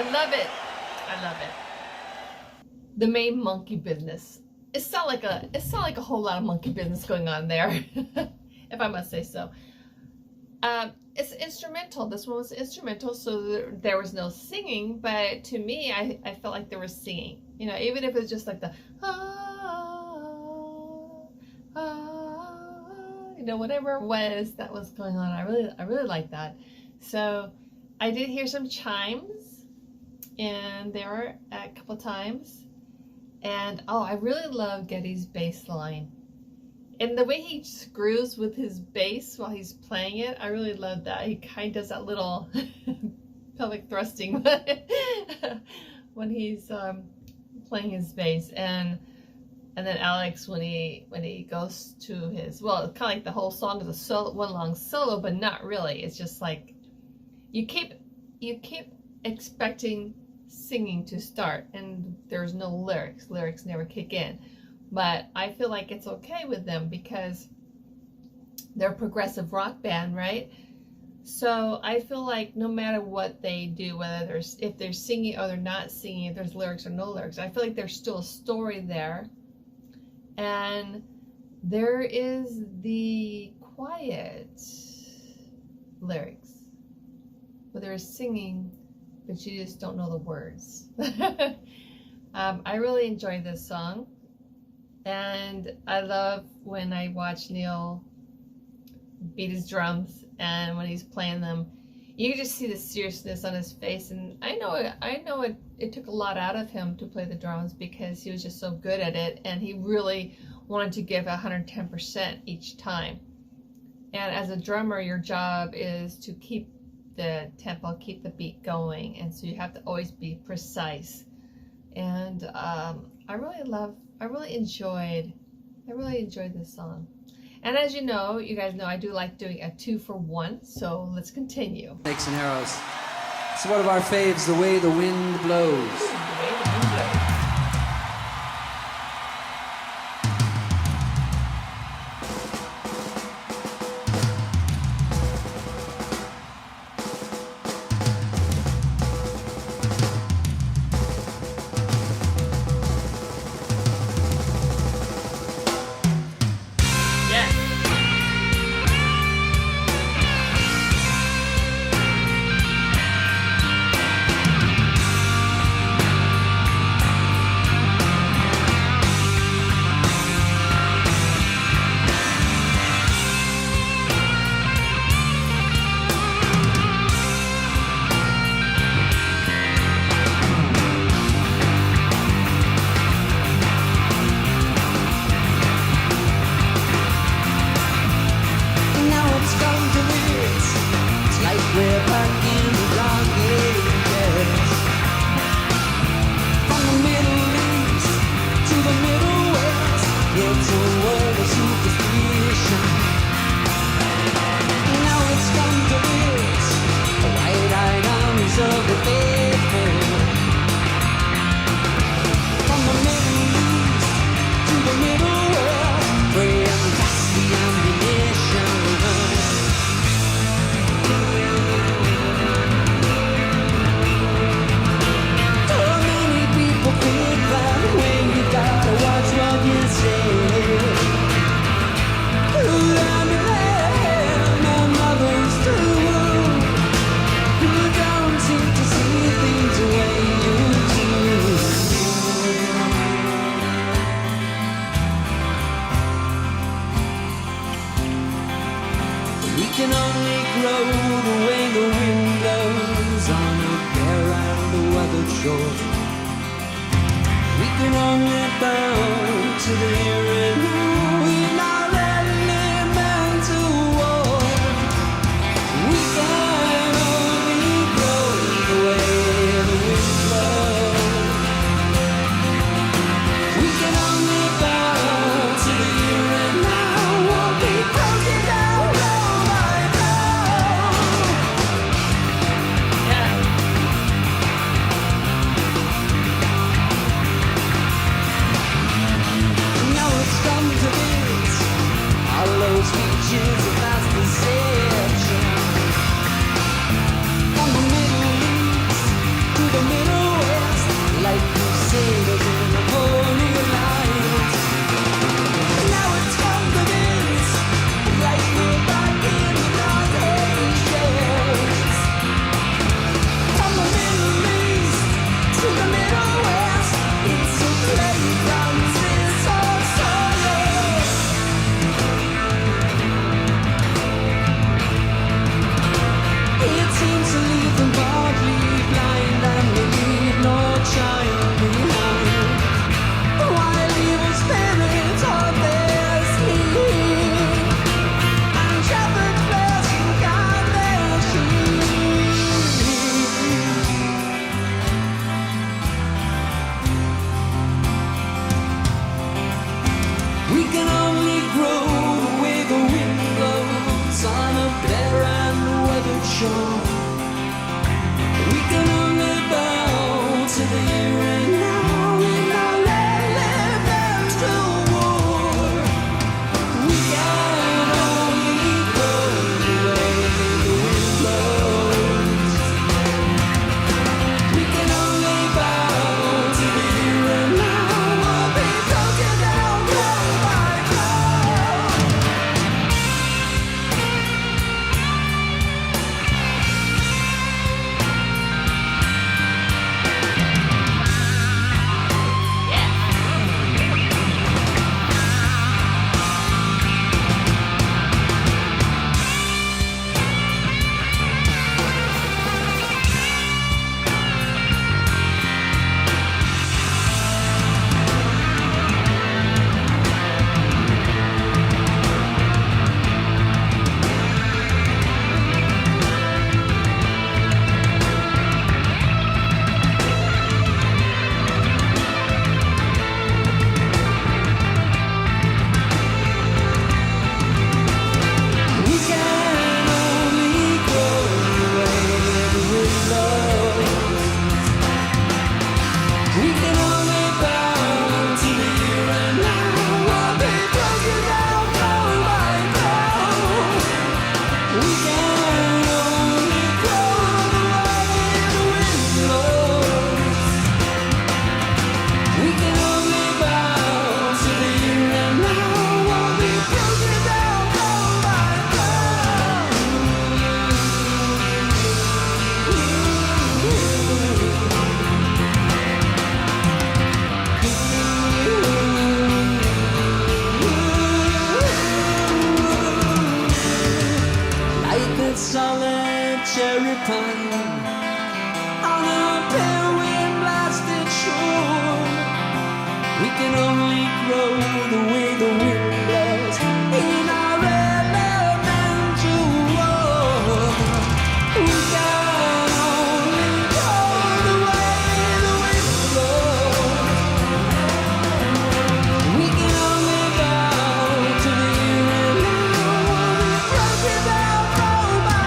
I love it. I love it. The main monkey business. It's not like a whole lot of monkey business going on there, if I must say so. It's instrumental. This one was instrumental, so there was no singing. But to me, I felt like there was singing. You know, even if it was just like the you know, whatever it was that was going on. I really like that. So I did hear some chimes in there a couple times. And oh, I really love Geddy's bass line. And the way he screws with his bass while he's playing it, I really love that. He kind of does that little pelvic thrusting when he's playing his bass. And then Alex, when he goes to his, well, it's kind of like the whole song is a solo, one long solo, but not really. It's just like you keep expecting singing to start, and there's no lyrics. Lyrics never kick in. But I feel like it's okay with them because they're a progressive rock band, right? So I feel like no matter what they do, whether if they're singing or they're not singing, if there's lyrics or no lyrics, I feel like there's still a story there. And there is the quiet lyrics where they're singing, but you just don't know the words. I really enjoy this song. And I love when I watch Neil beat his drums, and when he's playing them, you can just see the seriousness on his face. And I know it took a lot out of him to play the drums because he was just so good at it, and he really wanted to give 110% each time. And as a drummer, your job is to keep the tempo, keep the beat going, and so you have to always be precise. And I really enjoyed this song. And as you know, you guys know I do like doing a 2-for-1, so let's continue. Snakes and arrows. It's one of our faves, The Way the Wind Blows. The Way the Wind Blows. Come to red cherry pine on a pale wind blasted shore. We can only grow the way the wind blows in our elemental world. We can only go the way the wind blows. We can only bow to the illusion broken down row by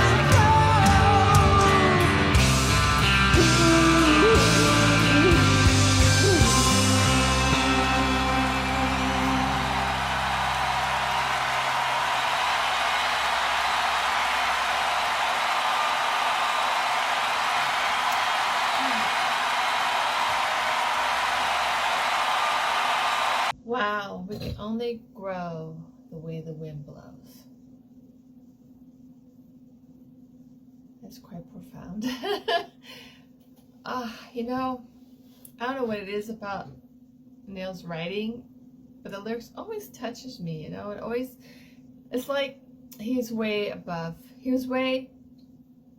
Wow, we can only grow the way the wind blows. That's quite profound. You know, I don't know what it is about Neil's writing, but the lyrics always touches me, you know, it's like he's way above, he was way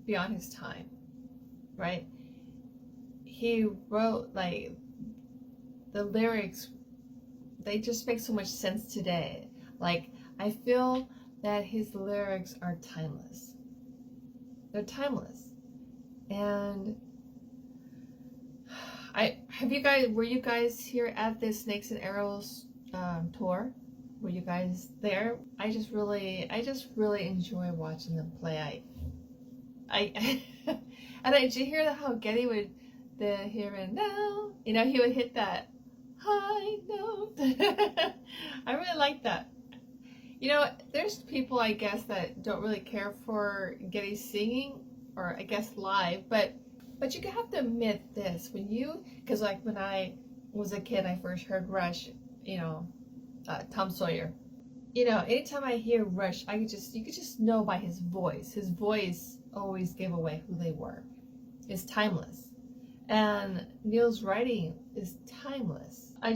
beyond his time, right? He wrote, like, the lyrics, they just make so much sense today. Like, I feel that his lyrics are timeless. They're timeless. And were you guys here at the Snakes and Arrows tour? Were you guys there? I just really enjoy watching them play. I did you hear how Geddy would, the here and now, you know, he would hit that high note. I really like that. You know, there's people, I guess, that don't really care for Geddy singing, or I guess live, but you have to admit this, because like when I was a kid, I first heard Rush, you know, Tom Sawyer. You know, anytime I hear Rush, you could just know by his voice. His voice always gave away who they were. It's timeless. And Neil's writing is timeless. I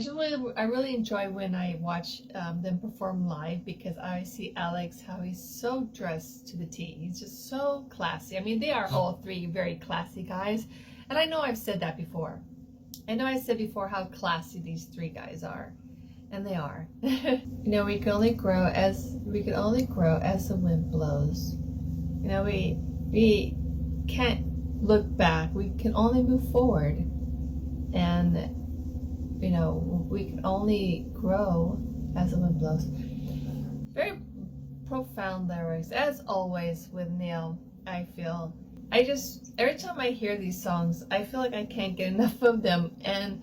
really enjoy when I watch them perform live, because I see Alex, how he's so dressed to the T. He's just so classy. I mean, they are all three very classy guys. And I know I've said that before. I know I said before how classy these three guys are. And they are. You know, we can only grow as the wind blows. You know, we can't look back. We can only move forward. And you know, we can only grow as the wind blows. Very profound lyrics, as always with Neil. I feel every time I hear these songs, I feel like I can't get enough of them. And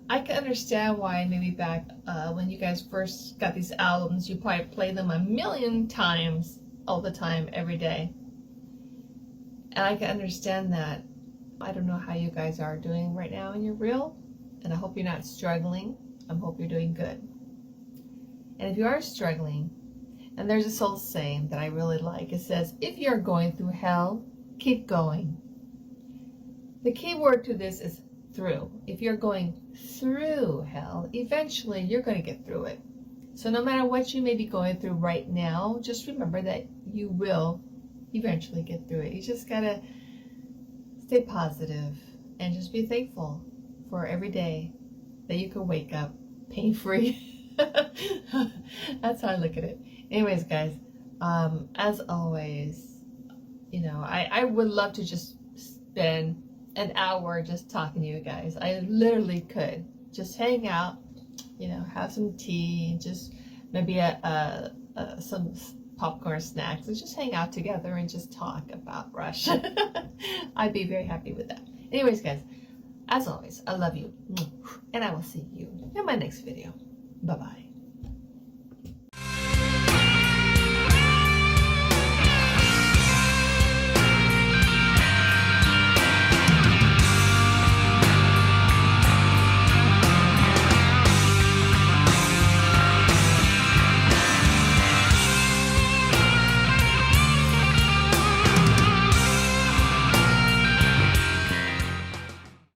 I can understand why maybe back when you guys first got these albums, you probably played them a million times all the time, every day. And I can understand that. I don't know how you guys are doing right now in your reel, and I hope you're not struggling. I hope you're doing good. And if you are struggling, and there's this old saying that I really like. It says, if you're going through hell, keep going. The key word to this is through. If you're going through hell, eventually you're going to get through it. So no matter what you may be going through right now, just remember that you will eventually get through it. You just got to stay positive and just be thankful for every day that you can wake up pain-free. That's how I look at it. Anyways, guys, as always, you know, I would love to just spend an hour just talking to you guys. I literally could just hang out, you know, have some tea, just maybe some popcorn snacks, and just hang out together and just talk about Rush. I'd be very happy with that. Anyways, guys, as always, I love you, and I will see you in my next video. Bye-bye.